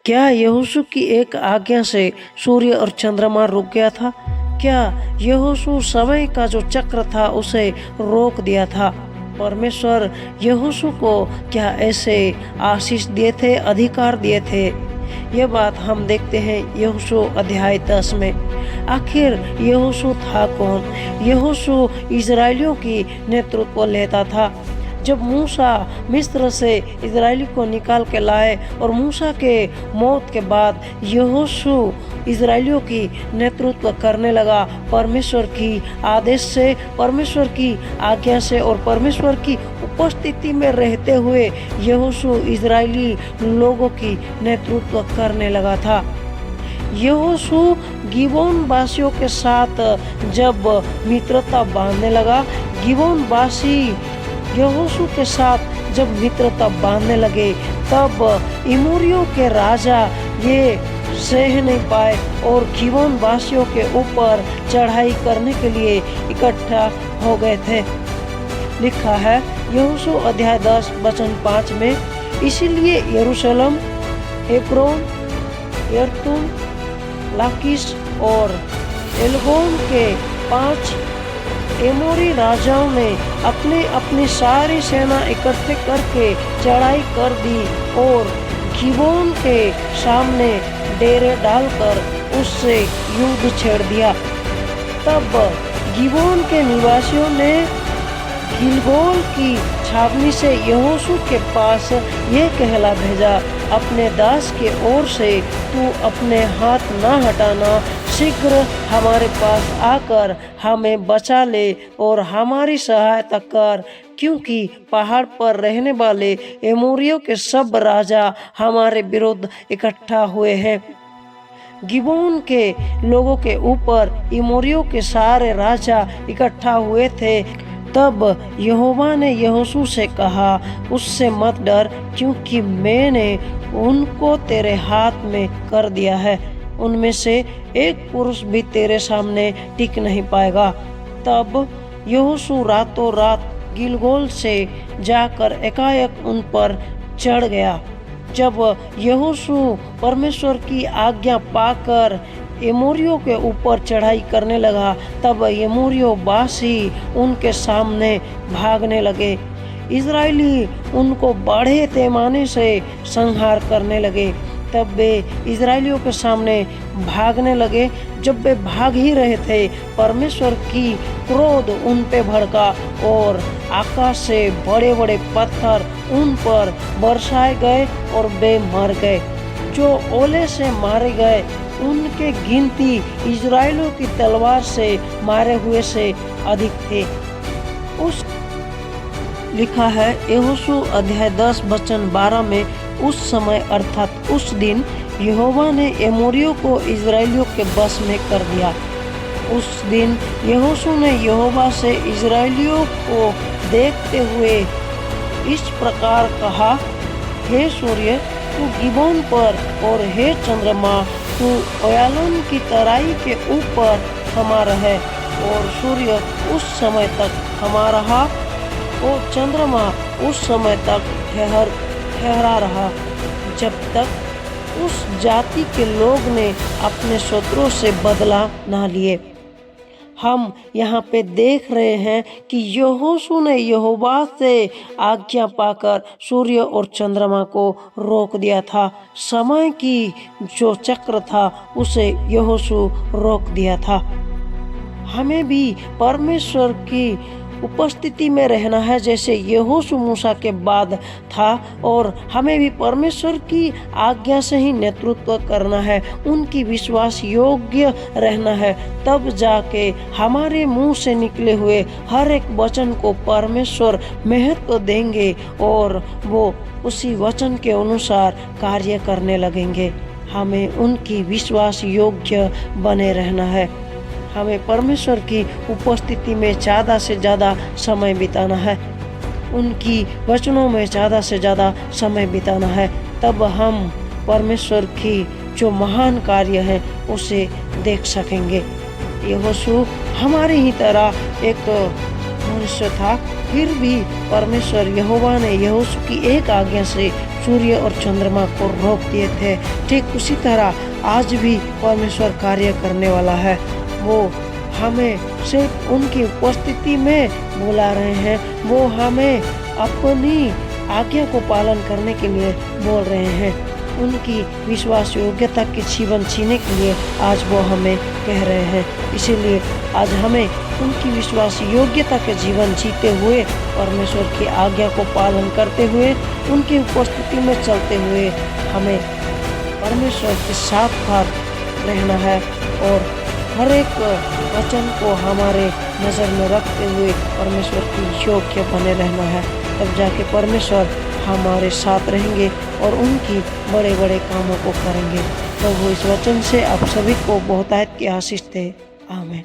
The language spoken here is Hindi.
क्या यहोशू की एक आज्ञा से सूर्य और चंद्रमा रुक गया था? क्या यहोशू समय का जो चक्र था उसे रोक दिया था? परमेश्वर यहोशू को क्या ऐसे आशीष दिए थे, अधिकार दिए थे? ये बात हम देखते हैं यहोशू अध्याय 10 में। आखिर यहोशू था कौन? यहोशू इजराइलियों की नेतृत्व लेता था। जब मूसा मिस्र से इजराइली को निकाल के लाए और मूसा के मौत के बाद यहोशू इजराइलियों की नेतृत्व करने लगा, परमेश्वर की आदेश से, परमेश्वर की आज्ञा से और परमेश्वर की उपस्थिति में रहते हुए यहोशू इजराइली लोगों की नेतृत्व करने लगा था। यहोशू गिबोन वासियों के साथ जब मित्रता बांधने लगा, गिबोन वासी यहोशू के साथ जब मित्रता बांधने लगे, तब इमोरियों के राजा ये सह नहीं पाए और गिबोन वासियों के ऊपर चढ़ाई करने के लिए इकट्ठा हो गए थे। लिखा है यहोशू अध्याय 10 वचन 5 में, इसीलिए यरूशलेम, हेब्रोन, यरतुन, लाकीश और एलगोन के 5 एमोरी राजाओं ने अपने अपनी सारी सेना इकट्ठे करके चढ़ाई कर दी और गिबोन के सामने डेरे डालकर उससे युद्ध छेड़ दिया। तब गिबोन के निवासियों ने गिलगोल की छावनी से यहोशू के पास ये कहला भेजा, अपने दास के ओर से तू अपने हाथ न हटाना, शीघ्र हमारे पास आकर हमें बचा ले और हमारी सहायता कर, क्योंकि पहाड़ पर रहने वाले एमोरियों के सब राजा हमारे विरुद्ध इकट्ठा हुए हैं। गिबोन के लोगों के ऊपर एमोरियों के सारे राजा इकट्ठा हुए थे। तब यहोवा ने यहोशू से कहा, उससे मत डर, क्योंकि मैंने उनको तेरे हाथ में कर दिया है। उनमें से एक पुरुष भी तेरे सामने टिक नहीं पाएगा। तब यहोशू रातों रात गिलगोल से जाकर एकाएक उन पर चढ़ गया। जब यहोशू परमेश्वर की आज्ञा पाकर एमोरियों के ऊपर चढ़ाई करने लगा, तब एमोरियों वासी उनके सामने भागने लगे। इजराइली उनको बड़े पैमाने से संहार करने लगे। तब वे इजराइलियों के सामने भागने लगे। जब वे भाग ही रहे थे, परमेश्वर की क्रोध उन पे भड़का और आकाश से बड़े बड़े पत्थर उन पर बरसाए गए और वे मर गए। जो ओले से मारे गए उनके गिनती इजराइलियों की तलवार से मारे हुए से अधिक थे। उस लिखा है यहोशू अध्याय 10 वचन 12 में, उस समय अर्थात उस दिन यहोवा ने एमोरियों को इजराइलियों के बस में कर दिया। उस दिन यहोशू ने यहोवा से इजराइलियों को देखते हुए इस प्रकार कहा, हे सूर्य तू गिबोन पर और हे चंद्रमा तू ओयालोन की तराई के ऊपर थमा रहे। और सूर्य उस समय तक थमा रहा और चंद्रमा उस समय तक ठहरा रहा, जब तक उस जाति के लोग ने अपने शत्रुओं से बदला ना लिए। हम यहाँ पे देख रहे हैं कि यहोशू ने यहोवा से आज्ञा पाकर सूर्य और चंद्रमा को रोक दिया था। समय की जो चक्र था उसे यहोशू रोक दिया था। हमें भी परमेश्वर की उपस्थिति में रहना है, जैसे यहोशू मूसा के बाद था, और हमें भी परमेश्वर की आज्ञा से ही नेतृत्व करना है, उनकी विश्वास योग्य रहना है। तब जाके हमारे मुंह से निकले हुए हर एक वचन को परमेश्वर महत्व देंगे और वो उसी वचन के अनुसार कार्य करने लगेंगे। हमें उनकी विश्वास योग्य बने रहना है। हमें परमेश्वर की उपस्थिति में ज़्यादा से ज़्यादा समय बिताना है, उनकी वचनों में ज़्यादा से ज़्यादा समय बिताना है। तब हम परमेश्वर की जो महान कार्य है उसे देख सकेंगे। यहोशू हमारी ही तरह एक मनुष्य था, फिर भी परमेश्वर यहोवा ने यहोशू की एक आज्ञा से सूर्य और चंद्रमा को रोक दिए थे। ठीक उसी तरह आज भी परमेश्वर कार्य करने वाला है। वो हमें सिर्फ उनकी उपस्थिति में बुला रहे हैं। वो हमें अपनी आज्ञा को पालन करने के लिए बोल रहे हैं। उनकी विश्वास योग्यता के जीवन जीने के लिए आज वो हमें कह रहे हैं। इसीलिए आज हमें उनकी विश्वास योग्यता के जीवन जीते हुए, परमेश्वर की आज्ञा को पालन करते हुए, उनकी उपस्थिति में चलते हुए हमें परमेश्वर के साथ रहना है और हर एक वचन को हमारे नज़र में रखते हुए परमेश्वर की योग्य बने रहना है। तब जाके परमेश्वर हमारे साथ रहेंगे और उनकी बड़े बड़े कामों को करेंगे। प्रभु इस वचन से आप सभी को बहुतायत की आशीष दे। आमीन।